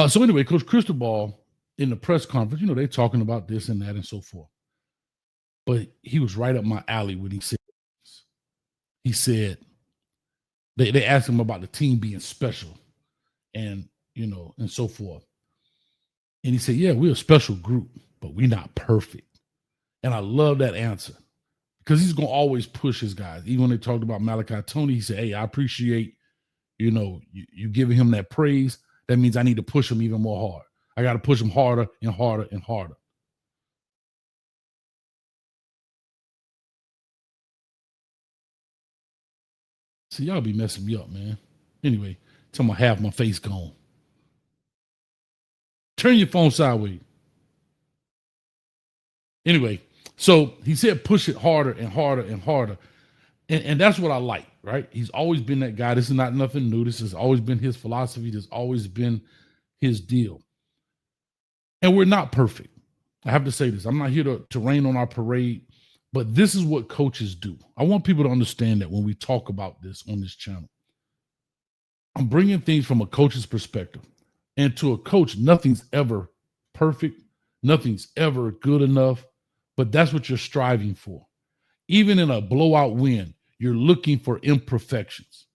So anyway, Coach Cristobal in the press conference, they talking about this and that and so forth. But he was right up my alley when he said this. He said they asked him about the team being special and and so forth. And he said, yeah, we're a special group, but we're not perfect. And I love that answer because he's going to always push his guys. Even when they talked about Malachi Tony, he said, hey, I appreciate, you giving him that praise. That means I need to push him even more hard. I got to push him harder and harder and harder. See, y'all be messing me up, man. Anyway, till I have my face gone. Turn your phone sideways. Anyway, so he said push it harder and harder and harder. And that's what I like, right? He's always been that guy. This is not nothing new. This has always been his philosophy. This has always been his deal. And we're not perfect. I have to say this. I'm not here to rain on our parade, but this is what coaches do. I want people to understand that when we talk about this on this channel. I'm bringing things from a coach's perspective. And to a coach, nothing's ever perfect. Nothing's ever good enough. But that's what you're striving for. Even in a blowout win, you're looking for imperfections.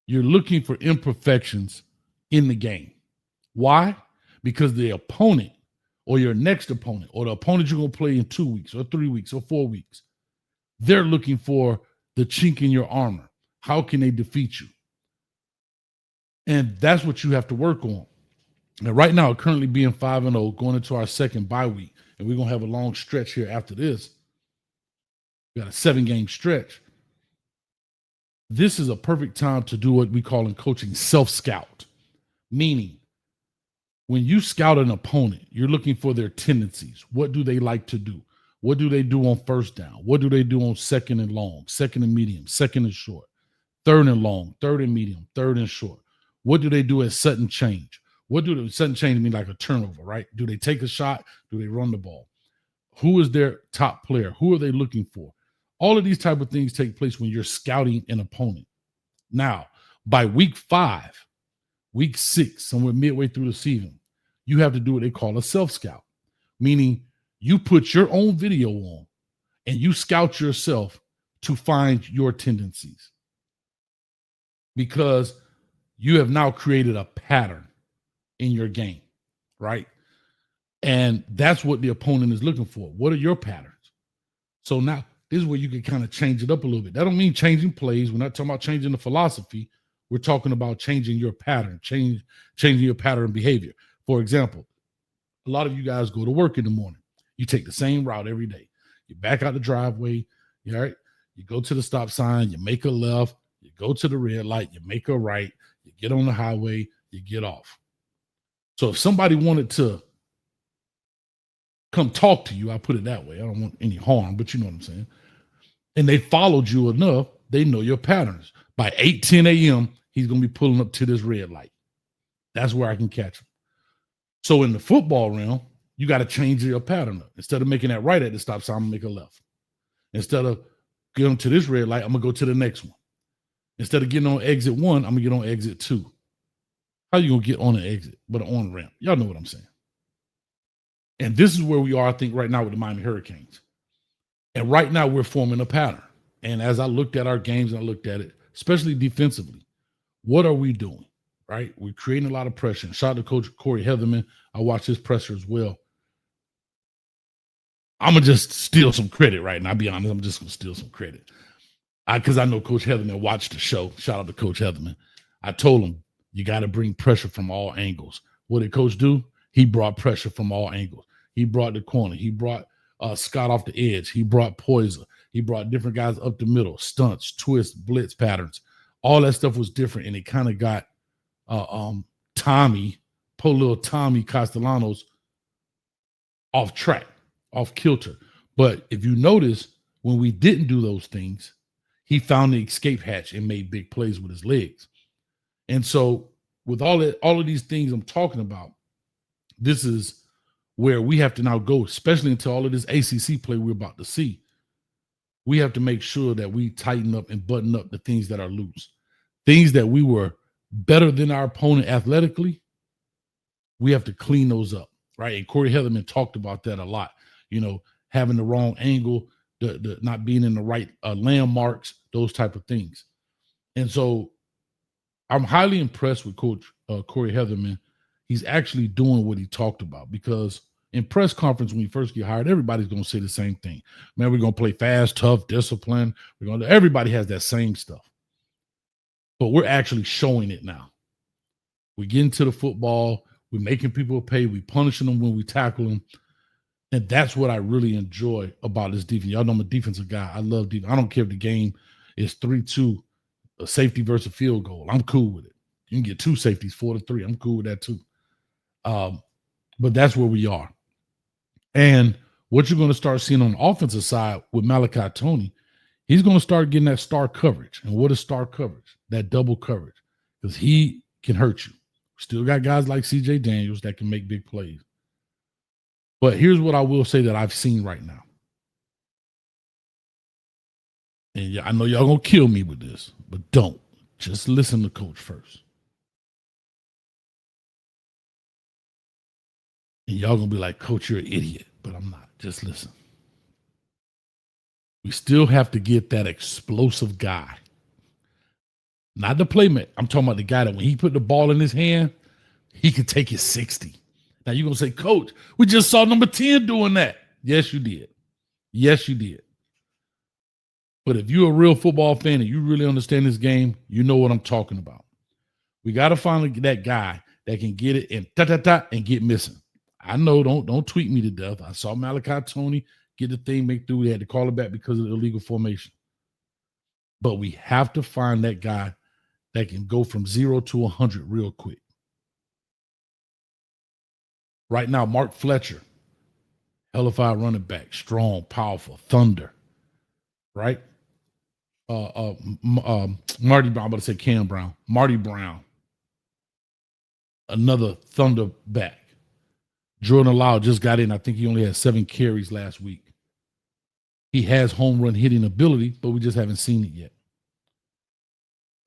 You're looking for imperfections in the game. Why? Because the opponent or your next opponent or the opponent you're going to play in 2 weeks or 3 weeks or 4 weeks, they're looking for the chink in your armor. How can they defeat you? And that's what you have to work on. And right now, currently being 5-0, going into our second bye week, and we're going to have a long stretch here after this. We got a 7-game stretch. This is a perfect time to do what we call in coaching self-scout, meaning when you scout an opponent, you're looking for their tendencies. What do they like to do? What do they do on first down? What do they do on second and long, second and medium, second and short, third and long, third and medium, third and short? What do they do at sudden change? What do sudden change mean? Like a turnover, right? Do they take a shot? Do they run the ball? Who is their top player? Who are they looking for? All of these type of things take place when you're scouting an opponent. Now, by week 5, week 6, somewhere midway through the season, you have to do what they call a self-scout, meaning you put your own video on and you scout yourself to find your tendencies because you have now created a pattern in your game, right? And that's what the opponent is looking for. What are your patterns? So now this is where you can kind of change it up a little bit. That don't mean changing plays. We're not talking about changing the philosophy. We're talking about changing your pattern, changing your pattern behavior. For example, a lot of you guys go to work in the morning. You take the same route every day. You back out the driveway, all right? You go to the stop sign, you make a left, you go to the red light, you make a right, you get on the highway, you get off. So if somebody wanted to come talk to you, I'll put it that way. I don't want any harm, but you know what I'm saying. And they followed you enough, they know your patterns. By 8:10 a.m., he's going to be pulling up to this red light. That's where I can catch him. So in the football realm, you got to change your pattern up. Instead of making that right at the stop sign, I'm going to make a left. Instead of getting to this red light, I'm going to go to the next one. Instead of getting on exit 1, I'm going to get on exit 2. How you going to get on the exit, but on the ramp? Y'all know what I'm saying. And this is where we are, I think, right now with the Miami Hurricanes. And right now we're forming a pattern. And as I looked at our games and I looked at it, especially defensively, what are we doing, right? We're creating a lot of pressure. And shout out to Coach Corey Heatherman. I watched his presser as well. I'm going to just steal some credit right now. I'll be honest. I'm just going to steal some credit. Because I know Coach Heatherman watched the show. Shout out to Coach Heatherman. I told him, you got to bring pressure from all angles. What did Coach do? He brought pressure from all angles. He brought the corner. He brought Scott off the edge. He brought Poiser. He brought different guys up the middle, stunts, twists, blitz patterns. All that stuff was different, and it kind of got little Tommy Castellanos off track, off kilter. But if you notice, when we didn't do those things, he found the escape hatch and made big plays with his legs. And so with all of these things I'm talking about, this is where we have to now go, especially into all of this ACC play we're about to see. We have to make sure that we tighten up and button up the things that are loose. Things that we were better than our opponent athletically, We have to clean those up, right? And Corey Heatherman talked about that a lot. Having the wrong angle, the not being in the right landmarks, those type of things. And so I'm highly impressed with Coach Corey Heatherman. He's actually doing what he talked about, because in press conference, when you first get hired, everybody's going to say the same thing. Man, we're going to play fast, tough, discipline. Everybody has that same stuff. But we're actually showing it now. We get into the football. We're making people pay. We're punishing them when we tackle them. And that's what I really enjoy about this defense. Y'all know I'm a defensive guy. I love defense. I don't care if the game is 3-2, a safety versus a field goal. I'm cool with it. You can get 2 safeties, 4-3. I'm cool with that too. But that's where we are. And what you're going to start seeing on the offensive side with Malachi Toney, he's going to start getting that star coverage. And what is star coverage? That double coverage. Because he can hurt you. Still got guys like C.J. Daniels that can make big plays. But here's what I will say that I've seen right now. And I know y'all going to kill me with this, but don't. Just listen to Coach first. And y'all going to be like, Coach, you're an idiot. But I'm not. Just listen. We still have to get that explosive guy. Not the playmaker. I'm talking about the guy that when he put the ball in his hand, he could take it 60. Now you're going to say, Coach, we just saw number 10 doing that. Yes, you did. Yes, you did. But if you're a real football fan and you really understand this game, you know what I'm talking about. We got to find that guy that can get it and and get missing. I know, don't tweet me to death. I saw Malachi Toney get the thing, make through. They had to call it back because of the illegal formation. But we have to find that guy that can go from 0 to 100 real quick. Right now, Mark Fletcher, hellified running back, strong, powerful, thunder, right? Marty Brown, I'm about to say Cam Brown. Marty Brown, another thunder back. Jordan Lau just got in. I think he only had 7 carries last week. He has home run hitting ability, but we just haven't seen it yet.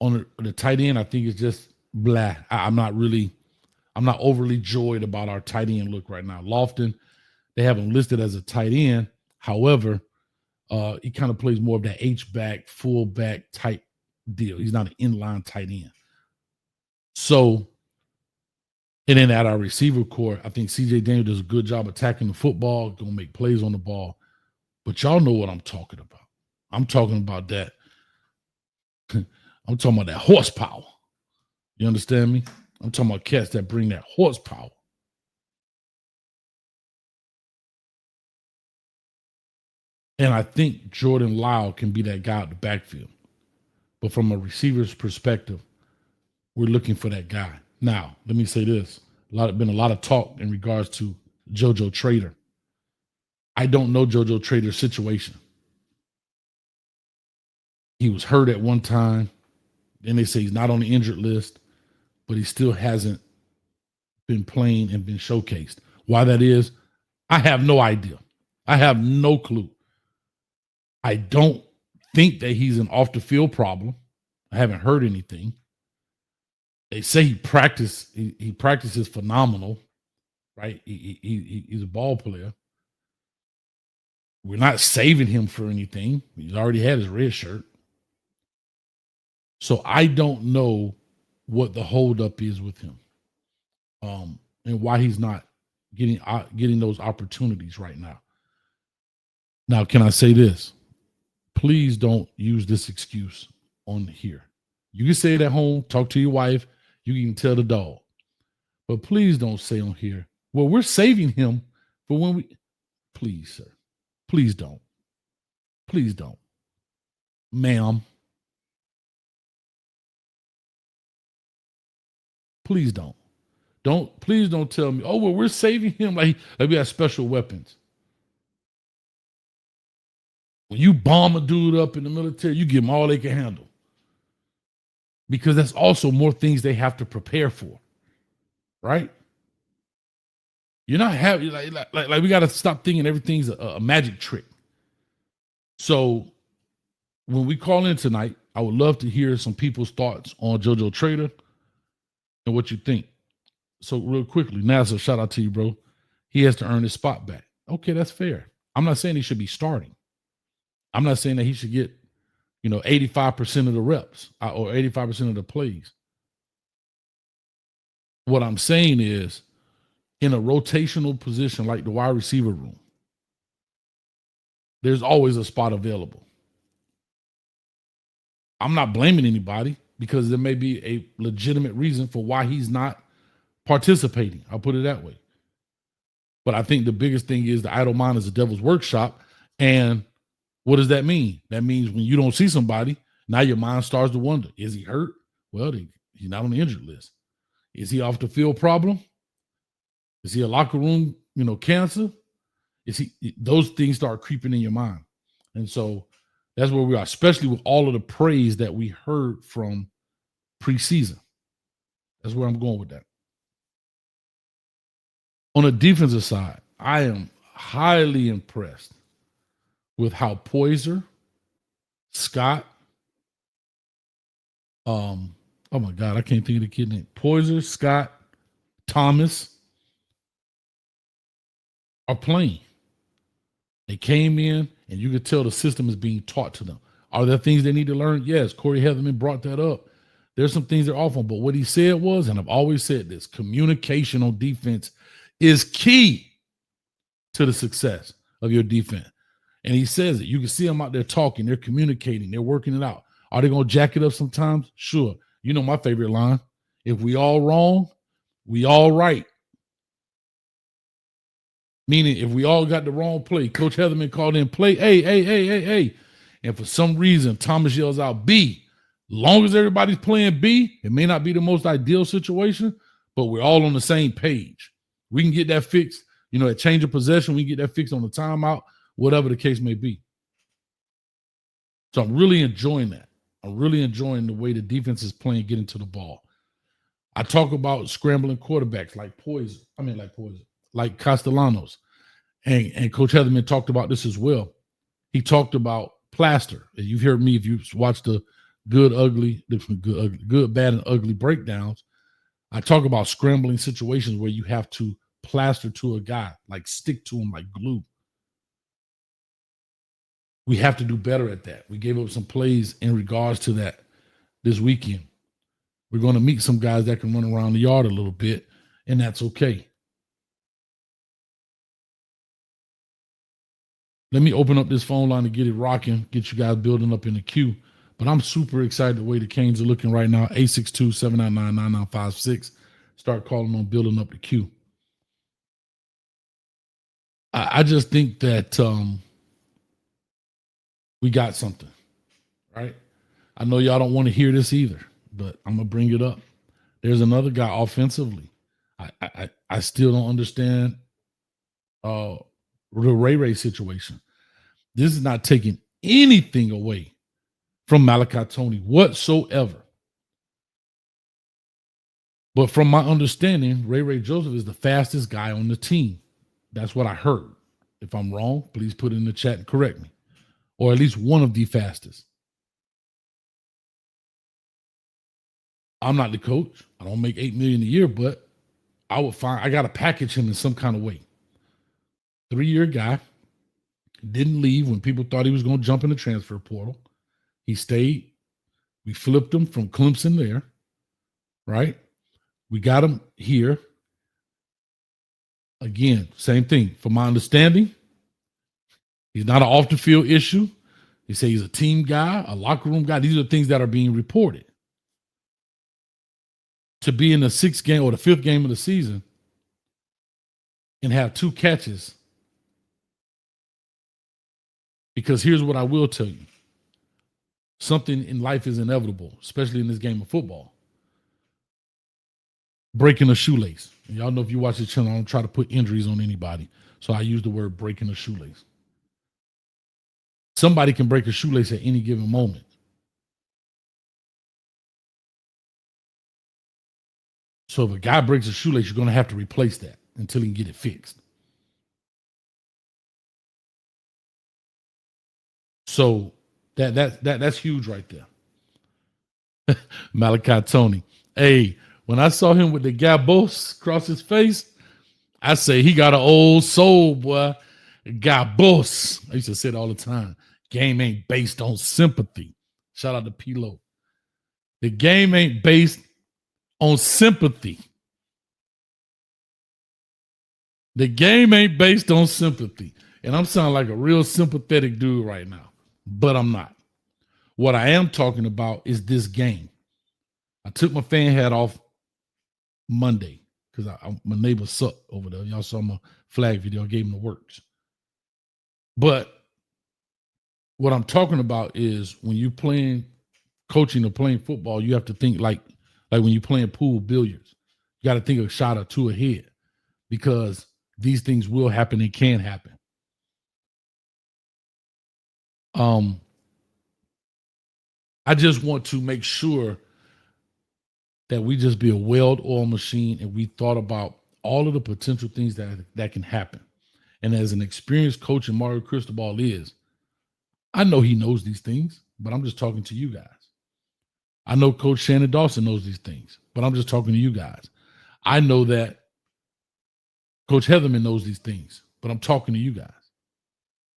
On the tight end, I think it's just blah. I'm not overly joyed about our tight end look right now. Lofton, they have him listed as a tight end. However, he kind of plays more of that H-back, full-back type deal. He's not an inline tight end. So, and then at our receiver core, I think C.J. Daniels does a good job attacking the football, going to make plays on the ball. But y'all know what I'm talking about. I'm talking about that. I'm talking about that horsepower. You understand me? I'm talking about cats that bring that horsepower. And I think Jordan Lau can be that guy at the backfield. But from a receiver's perspective, we're looking for that guy. Now, let me say this. Been a lot of talk in regards to JoJo Trader. I don't know JoJo Trader's situation. He was hurt at one time. Then they say he's not on the injured list, but he still hasn't been playing and been showcased. Why that is, I have no idea. I have no clue. I don't think that he's an off-the-field problem. I haven't heard anything. They say he practices phenomenal, right? He's a ball player. We're not saving him for anything. He's already had his red shirt. So I don't know what the holdup is with him, and why he's not getting those opportunities right now. Now, can I say this? Please don't use this excuse on here. You can say it at home, talk to your wife, you can tell the dog. But please don't say on here, well, we're saving him for when we. Please, sir. Please don't. Please don't. Ma'am. Please don't. Please don't tell me, oh, well, we're saving him like we have special weapons. When you bomb a dude up in the military, you give them all they can handle. Because that's also more things they have to prepare for. Right? You're not having, like we got to stop thinking everything's a magic trick. So when we call in tonight, I would love to hear some people's thoughts on JoJo Trader and what you think. So real quickly, NASA, shout out to you, bro. He has to earn his spot back. Okay, that's fair. I'm not saying he should be starting. I'm not saying that he should get, 85% of the reps or 85% of the plays. What I'm saying is, in a rotational position like the wide receiver room, there's always a spot available. I'm not blaming anybody because there may be a legitimate reason for why he's not participating. I'll put it that way. But I think the biggest thing is the idle mind is the devil's workshop. And what does that mean? That means when you don't see somebody, now your mind starts to wonder, is he hurt? Well, he's not on the injured list. Is he off the field problem? Is he a locker room, cancer? Is he? Those things start creeping in your mind. And so that's where we are, especially with all of the praise that we heard from preseason. That's where I'm going with that. On the defensive side, I am highly impressed with how Poyser, Scott, oh my God, I can't think of the kid name. Poyser, Scott, Thomas are playing. They came in, and you could tell the system is being taught to them. Are there things they need to learn? Yes, Corey Heatherman brought that up. There's some things they're off on, but what he said was, and I've always said this, communication on defense is key to the success of your defense. And he says it. You can see them out there talking. They're communicating. They're working it out. Are they going to jack it up sometimes? Sure. You know my favorite line. If we all wrong, we all right. Meaning if we all got the wrong play, Coach Heatherman called in play A. And for some reason, Thomas yells out B. Long as everybody's playing B, it may not be the most ideal situation, but we're all on the same page. We can get that fixed. At change of possession, we can get that fixed on the timeout, whatever the case may be. So I'm really enjoying that. I'm really enjoying the way the defense is playing, getting to the ball. I talk about scrambling quarterbacks like Castellanos. And Coach Heatherman talked about this as well. He talked about plaster. And you've heard me, if you've watched the good, bad, and ugly breakdowns, I talk about scrambling situations where you have to plaster to a guy, like stick to him like glue. We have to do better at that. We gave up some plays in regards to that this weekend. We're going to meet some guys that can run around the yard a little bit, and that's okay. Let me open up this phone line to get it rocking, get you guys building up in the queue. But I'm super excited the way the Canes are looking right now. 862-799-9956. Start calling on building up the queue. I just think that we got something, right? I know y'all don't want to hear this either, but I'm going to bring it up. There's another guy offensively. I still don't understand the Ray situation. This is not taking anything away from Malachi Tony whatsoever. But from my understanding, Ray Joseph is the fastest guy on the team. That's what I heard. If I'm wrong, please put it in the chat and correct me. Or at least one of the fastest. I'm not the coach. I don't make $8 million a year, but I got to package him in some kind of way. 3-year guy, didn't leave when people thought he was going to jump in the transfer portal. He stayed. We flipped him from Clemson there, right? We got him here. Again, same thing. From my understanding, he's not an off the field issue. They say he's a team guy, a locker room guy. These are things that are being reported. To be in the 6th game or the 5th game of the season and have 2 catches. Because here's what I will tell you. Something in life is inevitable, especially in this game of football. Breaking a shoelace. And y'all know if you watch the channel, I don't try to put injuries on anybody. So I use the word breaking a shoelace. Somebody can break a shoelace at any given moment. So if a guy breaks a shoelace, you're going to have to replace that until he can get it fixed. So that's huge right there. Malachi Tony. Hey, When I saw him with the gabos across his face, I say he got an old soul, boy. Gabos. I used to say it all the time. Game ain't based on sympathy. Shout out to P-Lo. The game ain't based on sympathy. The game ain't based on sympathy. And I'm sounding like a real sympathetic dude right now, but I'm not. What I am talking about is this game. I took my fan hat off Monday because my neighbor sucked over there. Y'all saw my flag video. I gave him the works. But what I'm talking about is when you playing coaching or playing football, you have to think like when you're playing pool billiards. You got to think a shot or two ahead because these things will happen and can happen. I just want to make sure that we just be a well-oiled machine and we thought about all of the potential things that can happen. And as an experienced coach and Mario Cristobal is, I know he knows these things, but I'm just talking to you guys. I know Coach Shannon Dawson knows these things, but I'm just talking to you guys. I know that Coach Heatherman knows these things, but I'm talking to you guys.